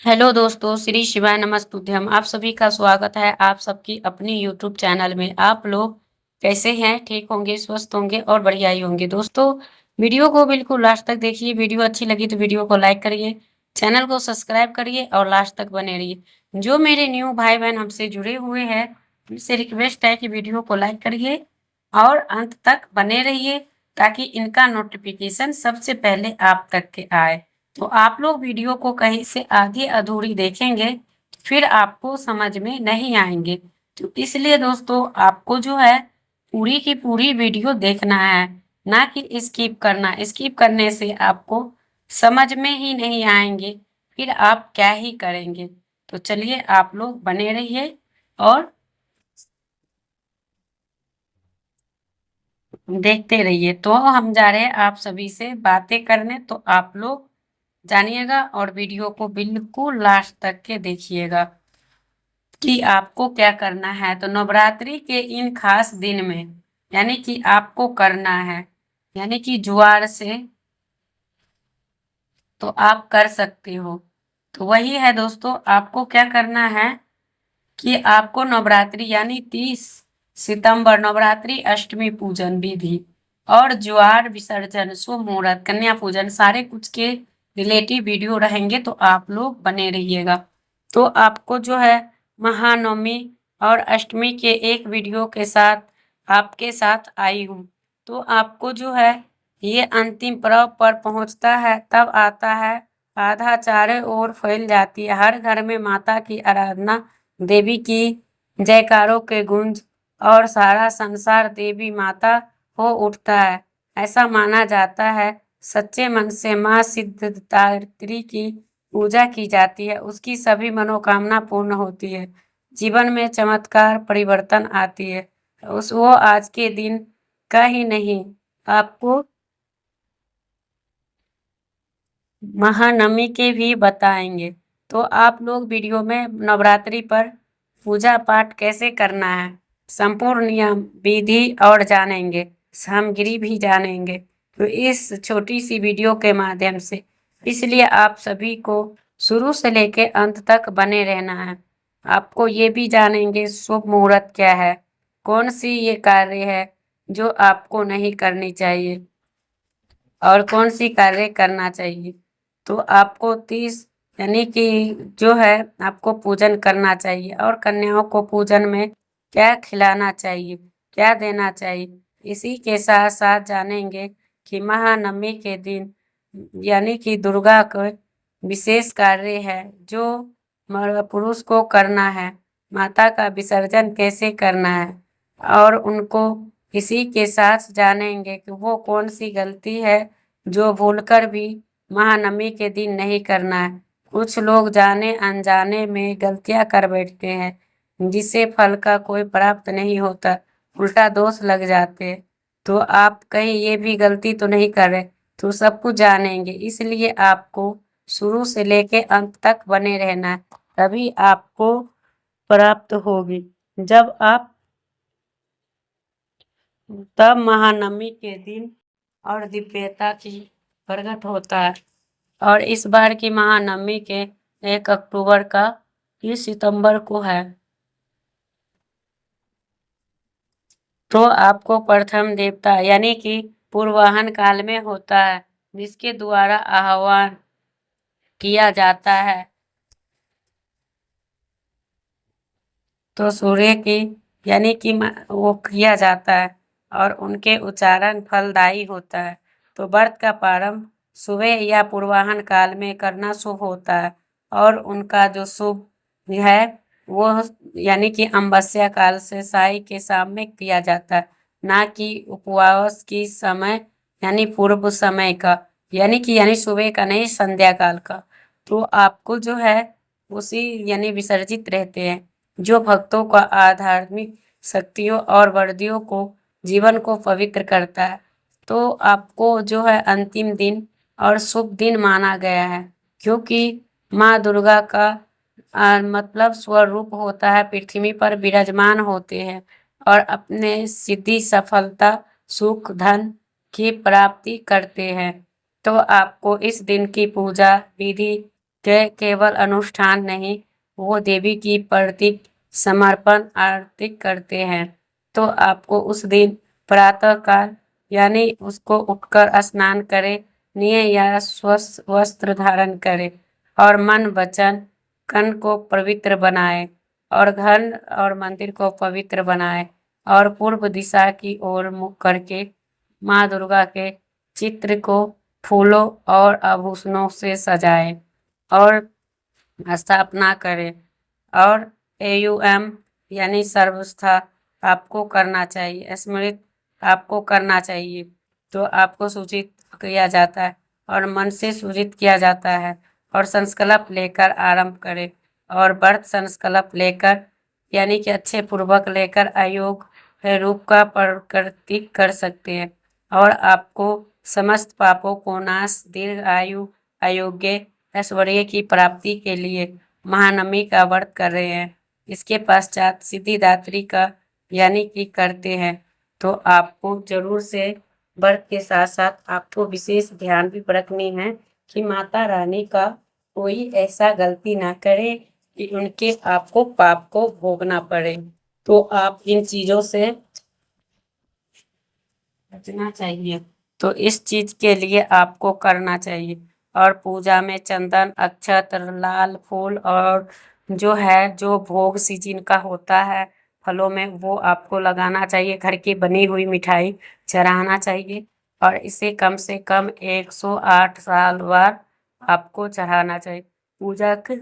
Hello दोस्तों, श्री शिवाय नमस्तुभ्यम। आप सभी का स्वागत है आप सबकी अपनी यूट्यूब चैनल में। आप लोग कैसे हैं? ठीक होंगे, स्वस्थ होंगे और बढ़िया ही होंगे। दोस्तों, वीडियो को बिल्कुल लास्ट तक देखिए। वीडियो अच्छी लगी तो वीडियो को लाइक करिए, चैनल को सब्सक्राइब करिए और लास्ट तक बने रहिए। जो मेरे न्यू भाई बहन हमसे जुड़े हुए हैं, उनसे रिक्वेस्ट है कि वीडियो को लाइक करिए और अंत तक बने रहिए, ताकि इनका नोटिफिकेशन सबसे पहले आप तक के आए। तो आप लोग वीडियो को कहीं से आधी अधूरी देखेंगे तो फिर आपको समझ में नहीं आएंगे। तो इसलिए दोस्तों, आपको जो है पूरी की पूरी वीडियो देखना है, ना कि स्किप करना। स्किप करने से आपको समझ में ही नहीं आएंगे, फिर आप क्या ही करेंगे। तो चलिए, आप लोग बने रहिए और देखते रहिए। तो हम जा रहे हैं आप सभी से बातें करने, तो आप लोग जानिएगा और वीडियो को बिल्कुल लास्ट तक के देखिएगा कि आपको क्या करना है। तो नवरात्रि के इन खास दिन में यानी कि आपको करना है, यानी कि जुआर से तो आप कर सकते हो। तो वही है दोस्तों, आपको क्या करना है कि आपको नवरात्रि यानी 30 सितंबर नवरात्रि अष्टमी पूजन विधि और ज्वार विसर्जन शुभ मुहूर्त कन्या पूजन सारे कुछ के रिलेटिव वीडियो रहेंगे, तो आप लोग बने रहिएगा। तो आपको जो है महानवमी और अष्टमी के एक वीडियो के साथ आपके साथ आई हूँ। तो आपको जो है ये अंतिम पर्व पर पहुंचता है, तब आता है आधा चारों ओर फैल जाती है। हर घर में माता की आराधना, देवी की जयकारों के गूंज और सारा संसार देवी माता हो उठता है। ऐसा माना जाता है सच्चे मन से माँ सिद्धिदात्री की पूजा की जाती है, उसकी सभी मनोकामना पूर्ण होती है, जीवन में चमत्कार परिवर्तन आती है। उस वो आज के दिन का ही नहीं, आपको महानवमी के भी बताएंगे। तो आप लोग वीडियो में नवरात्रि पर पूजा पाठ कैसे करना है, संपूर्ण नियम विधि और जानेंगे, सामग्री भी जानेंगे। तो इस छोटी सी वीडियो के माध्यम से, इसलिए आप सभी को शुरू से लेके अंत तक बने रहना है। आपको ये भी जानेंगे शुभ मुहूर्त क्या है, कौन सी ये कार्य है जो आपको नहीं करनी चाहिए और कौन सी कार्य करना चाहिए। तो आपको 30 यानी कि जो है आपको पूजन करना चाहिए, और कन्याओं को पूजन में क्या खिलाना चाहिए, क्या देना चाहिए। इसी के साथ साथ जानेंगे कि महानवमी के दिन यानी कि दुर्गा का विशेष कार्य है जो पुरुष को करना है, माता का विसर्जन कैसे करना है। और उनको इसी के साथ जानेंगे कि वो कौन सी गलती है जो भूलकर भी महानवमी के दिन नहीं करना है। कुछ लोग जाने अनजाने में गलतियां कर बैठते हैं, जिससे फल का कोई प्राप्त नहीं होता, उल्टा दोष लग जाते हैं। तो आप कहीं ये भी गलती तो नहीं कर रहे, तो सब कुछ जानेंगे। इसलिए आपको शुरू से लेके अंत तक बने रहना है, तभी आपको प्राप्त होगी। जब आप तब महानवमी के दिन और दिव्यता की प्रकट होता है। और इस बार की महानवमी के 1 अक्टूबर का 30 सितंबर को है। तो आपको प्रथम देवता यानी कि पूर्वाहन काल में होता है, जिसके द्वारा आह्वान किया जाता है। तो सूर्य की यानी कि वो किया जाता है और उनके उच्चारण फलदायी होता है। तो व्रत का प्रारंभ सुबह या पूर्वाहन काल में करना शुभ होता है, और उनका जो शुभ है वो यानी कि अमावस्या काल से साय के शाम में किया जाता है, ना कि उपवास की समय यानी पूर्व समय का, यानी सुबह का नहीं, संध्या काल का। तो आपको जो है उसी यानी विसर्जित रहते हैं, जो भक्तों का आध्यात्मिक शक्तियों और वर्दियों को जीवन को पवित्र करता है। तो आपको जो है अंतिम दिन और शुभ दिन माना गया है, क्योंकि माँ दुर्गा का मतलब स्वरूप होता है, पृथ्वी पर विराजमान होते हैं और अपने सिद्धि सफलता सुख धन की प्राप्ति करते हैं। तो आपको इस दिन की पूजा विधि केवल अनुष्ठान नहीं, वो देवी की प्रति समर्पण आरती करते हैं। तो आपको उस दिन प्रातः काल यानी उसको उठकर स्नान करें, नए या स्वस्थ वस्त्र धारण करें और मन वचन कन को पवित्र बनाए और घर और मंदिर को पवित्र बनाए और पूर्व दिशा की ओर मुख करके माँ दुर्गा के चित्र को फूलों और आभूषणों से सजाए और स्थापना करें और AUM यानी सर्वस्था आपको करना चाहिए, स्मृत आपको करना चाहिए। तो आपको सूचित किया जाता है और मन से सूचित किया जाता है और संकल्प लेकर आरंभ करें और व्रत संकल्प लेकर यानी कि अच्छे पूर्वक लेकर अयोग रूप का प्रकृति कर सकते हैं और आपको समस्त पापों को नाश, दीर्घ आयु, अयोग्य ऐश्वर्य की प्राप्ति के लिए महानवमी का व्रत कर रहे हैं। इसके पश्चात सिद्धिदात्री का यानी कि करते हैं। तो आपको जरूर से व्रत के साथ साथ आपको विशेष ध्यान भी रखनी है कि माता रानी का कोई ऐसा गलती ना करे कि उनके आपको पाप को भोगना पड़े। तो आप इन चीजों से बचना चाहिए। तो इस चीज के लिए आपको करना चाहिए और पूजा में चंदन, अक्षत, लाल फूल और जो भोग सीजन का होता है फलों में वो आपको लगाना चाहिए। घर की बनी हुई मिठाई चढ़ाना चाहिए और इसे कम से कम 108 साल बार आपको चढ़ाना चाहिए। पूजा के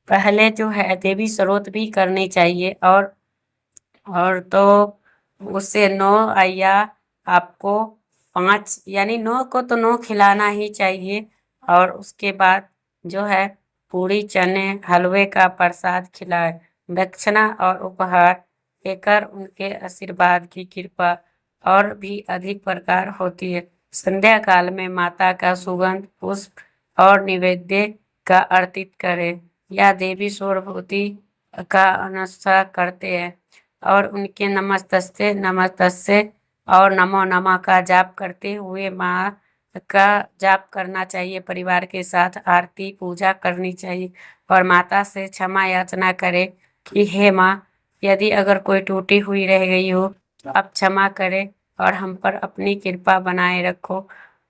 पहले जो है देवी स्रोत भी करनी चाहिए और तो उससे 9 या आपको 5 यानी 9 को तो 9 खिलाना ही चाहिए और उसके बाद जो है पूरी चने हलवे का प्रसाद खिलाए, दक्षिणा और उपहार देकर उनके आशीर्वाद की कृपा और भी अधिक प्रकार होती है। संध्या काल में माता का सुगंध पुष्प और निवेद्य का अर्पित करें या देवी स्वरूपति का अनुष्ठान करते हैं और उनके नमस्तस्ते नमस्तस्ते और नमो नमः का जाप करते हुए माँ का जाप करना चाहिए। परिवार के साथ आरती पूजा करनी चाहिए और माता से क्षमा याचना करें कि हे माँ, यदि अगर कोई टूटी हुई रह गई हो तो आप क्षमा करें और हम पर अपनी कृपा बनाए रखो।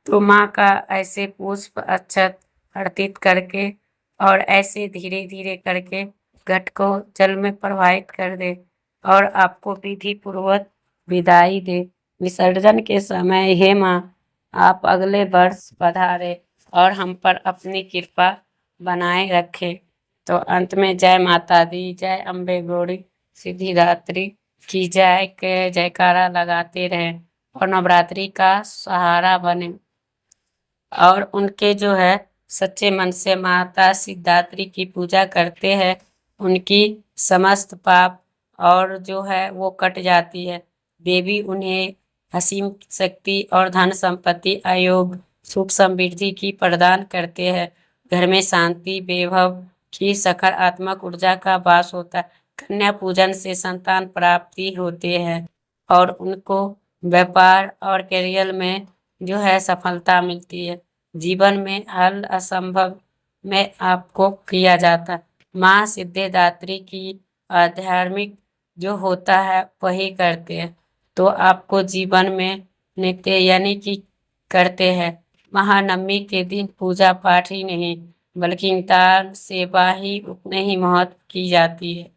तो माँ का ऐसे पुष्प अक्षत अर्पित करके और ऐसे धीरे धीरे करके घट को जल में प्रवाहित कर दे और आपको विधि पूर्वक विदाई दे। विसर्जन के समय हे माँ, आप अगले वर्ष पधारे और हम पर अपनी कृपा बनाए रखे। तो अंत में जय माता दी, जय अम्बे गौरी सिद्धिदात्री की जय के जयकारा लगाते रहें और नवरात्रि का सहारा बने और उनके जो है सच्चे मन से माता सिद्धिदात्री की पूजा करते हैं, उनकी समस्त पाप और जो है वो कट जाती है। देवी उन्हें असीम शक्ति और धन संपत्ति आयोग सुख समृद्धि की प्रदान करते हैं। घर में शांति वैभव की सकारात्मक ऊर्जा का वास होता है। कन्या पूजन से संतान प्राप्ति होते हैं और उनको व्यापार और करियर में जो है सफलता मिलती है। जीवन में हल असंभव में आपको किया जाता है। माँ सिद्धिदात्री की आध्यात्मिक जो होता है वही करते हैं। तो आपको जीवन में नित्य यानी कि करते हैं। महानवमी के दिन पूजा पाठ ही नहीं बल्कि दान सेवा ही उतने ही महत्व की जाती है।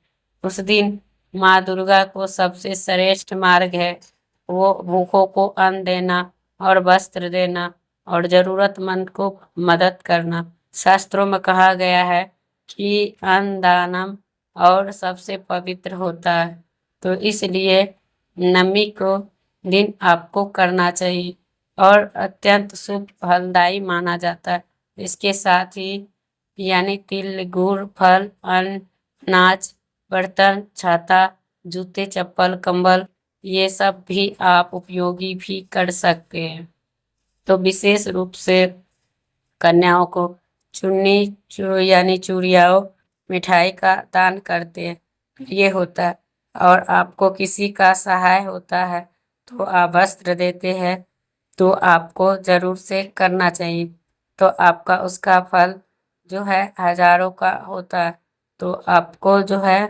उस दिन माँ दुर्गा को सबसे श्रेष्ठ मार्ग है वो भूखों को अन्न देना और वस्त्र देना और जरूरतमंद को मदद करना। शास्त्रों में कहा गया है कि अन्न दानम और सबसे पवित्र होता है। तो इसलिए नवमी को दिन आपको करना चाहिए और अत्यंत शुभ फलदायी माना जाता है। इसके साथ ही यानी तिल गुड़ फल अन्न अनाज बर्तन छाता जूते चप्पल कंबल ये सब भी आप उपयोगी भी कर सकते हैं। तो विशेष रूप से कन्याओं को चुन्नी यानी चूड़ियाओं मिठाई का दान करते हैं, ये होता है। और आपको किसी का सहाय होता है तो आप वस्त्र देते हैं तो आपको ज़रूर से करना चाहिए। तो आपका उसका फल जो है हज़ारों का होता है। तो आपको जो है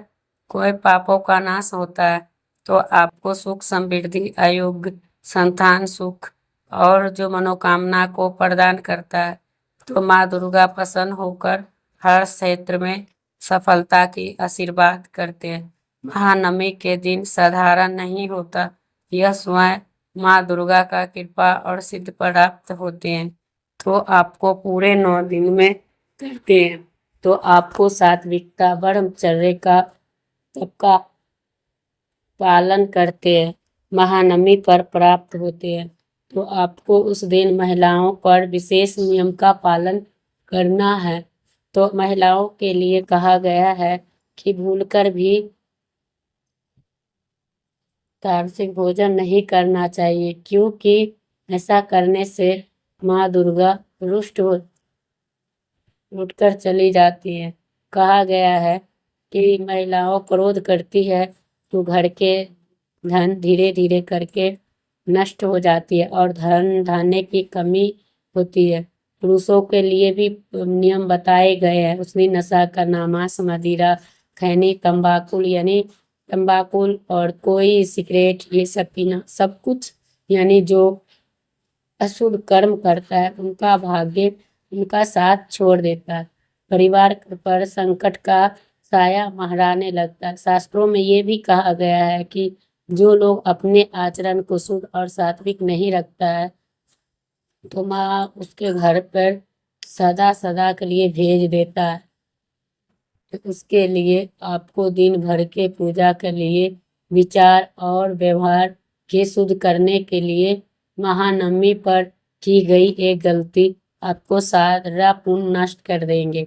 कोई पापों का नाश होता है। तो आपको सुख समृद्धि आरोग्य संतान सुख और जो मनोकामना को प्रदान करता है। तो माँ दुर्गा प्रसन्न होकर हर क्षेत्र में सफलता की आशीर्वाद करते हैं। महानवमी के दिन साधारण नहीं होता, यह स्वयं माँ दुर्गा का कृपा और सिद्ध प्राप्त होते हैं। तो आपको पूरे 9 दिन में करते हैं। तो आपको सात्विकता ब्रह्मचर्य का सबका पालन करते हैं, महानवमी पर प्राप्त होते हैं। तो आपको उस दिन महिलाओं पर विशेष नियम का पालन करना है। तो महिलाओं के लिए कहा गया है कि भूलकर भी तामसिक भोजन नहीं करना चाहिए, क्योंकि ऐसा करने से माँ दुर्गा रुष्ट हो उठकर चली जाती है। कहा गया है कि महिलाओं क्रोध करती है तो घर के धन धीरे धीरे करके नष्ट हो जाती है और धन धान्य की कमी होती है। पुरुषों के लिए भी नियम बताए गए हैं। उस दिन नशा करना, मांस मदिरा, खैनी, तंबाकुल यानी तंबाकुल और कोई सिगरेट ये सब पीना, सब कुछ यानी जो अशुभ कर्म करता है उनका भाग्य उनका साथ छोड़ देता है। परिवार पर संकट का साया मंडराने लगता है। शास्त्रों में ये भी कहा गया है कि जो लोग अपने आचरण को शुद्ध और सात्विक नहीं रखता है तो माँ उसके घर पर सदा सदा के लिए भेज देता है। तो उसके लिए आपको दिन भर के पूजा के लिए विचार और व्यवहार के शुद्ध करने के लिए महानवमी पर की गई एक गलती आपको सारा पुण्य नष्ट कर देंगे।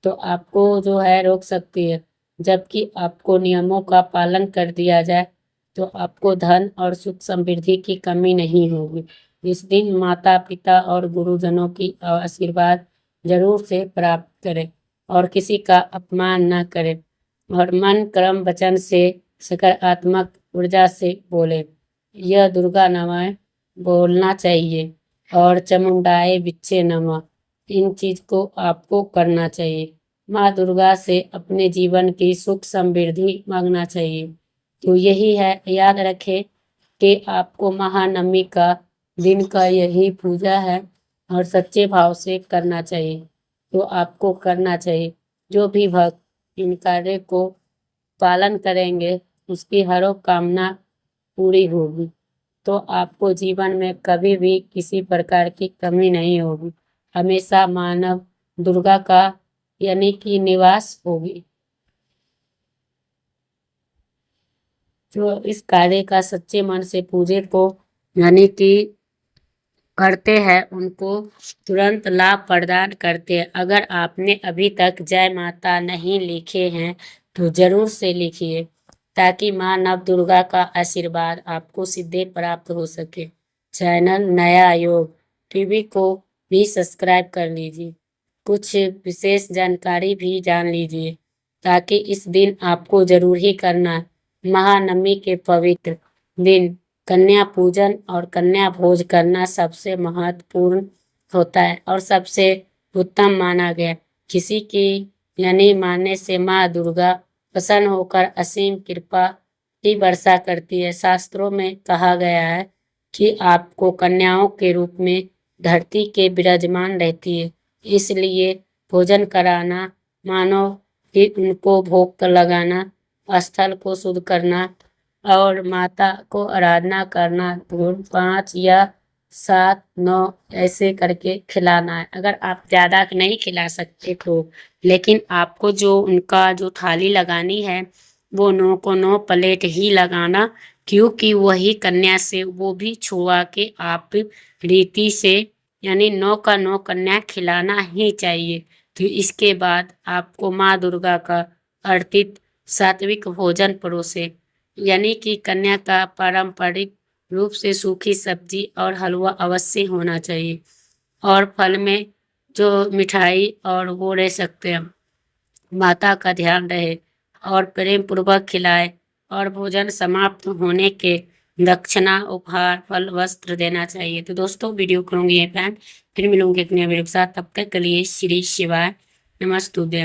तो आपको जो है रोक सकती है। जबकि आपको नियमों का पालन कर दिया जाए तो आपको धन और सुख समृद्धि की कमी नहीं होगी। इस दिन माता पिता और गुरुजनों की आशीर्वाद जरूर से प्राप्त करें और किसी का अपमान न करें और मन कर्म वचन से सकारात्मक ऊर्जा से बोले। यह दुर्गा नमः बोलना चाहिए और चामुंडाए बिच्छे नमः, इन चीज को आपको करना चाहिए। माँ दुर्गा से अपने जीवन की सुख समृद्धि मांगना चाहिए। तो यही है, याद रखें कि आपको महानवमी का दिन का यही पूजा है और सच्चे भाव से करना चाहिए। तो आपको करना चाहिए। जो भी भक्त इन कार्य को पालन करेंगे उसकी हर कामना पूरी होगी। तो आपको जीवन में कभी भी किसी प्रकार की कमी नहीं होगी। हमेशा मानव दुर्गा का यानी कि निवास होगी। जो इस कार्य का सच्चे मन से पूजे को यानी कि करते हैं उनको तुरंत लाभ प्रदान करते हैं। अगर आपने अभी तक जय माता नहीं लिखे हैं तो जरूर से लिखिए ताकि माँ नव दुर्गा का आशीर्वाद आपको सीधे प्राप्त हो सके। चैनल नया योग टीवी को भी सब्सक्राइब कर लीजिए। कुछ विशेष जानकारी भी जान लीजिए ताकि इस दिन आपको जरूर ही करना है। महानवमी के पवित्र दिन कन्या पूजन और कन्या भोज करना सबसे महत्वपूर्ण होता है और सबसे उत्तम माना गया। किसी की यानी मानने से माँ दुर्गा प्रसन्न होकर असीम कृपा की वर्षा करती है। शास्त्रों में कहा गया है कि आपको कन्याओं के रूप में धरती के विराजमान रहती है, इसलिए भोजन कराना मानो कि उनको भोग लगाना, स्थल को शुद्ध करना और माता को आराधना करना। 5 या 7 9 ऐसे करके खिलाना है। अगर आप ज़्यादा नहीं खिला सकते तो, लेकिन आपको जो उनका जो थाली लगानी है वो 9 को 9 प्लेट ही लगाना, क्योंकि वही कन्या से वो भी छुआ के आप रीति से यानी 9 का 9 कन्या खिलाना ही चाहिए। तो इसके बाद आपको माँ दुर्गा का अर्पित सात्विक भोजन परोसे, यानी कि कन्या का पारंपरिक रूप से सूखी सब्जी और हलवा अवश्य होना चाहिए और फल में जो मिठाई और वो रह सकते हैं। माता का ध्यान रहे और प्रेम पूर्वक खिलाए और भोजन समाप्त होने के दक्षिणा, उपहार, फल, वस्त्र देना चाहिए। तो दोस्तों वीडियो करूंगी ये फ्रेंड, फिर मिलूंगी एक नए वीडियो के साथ। तब तक के लिए श्री शिवाय नमस्तुभ्यं।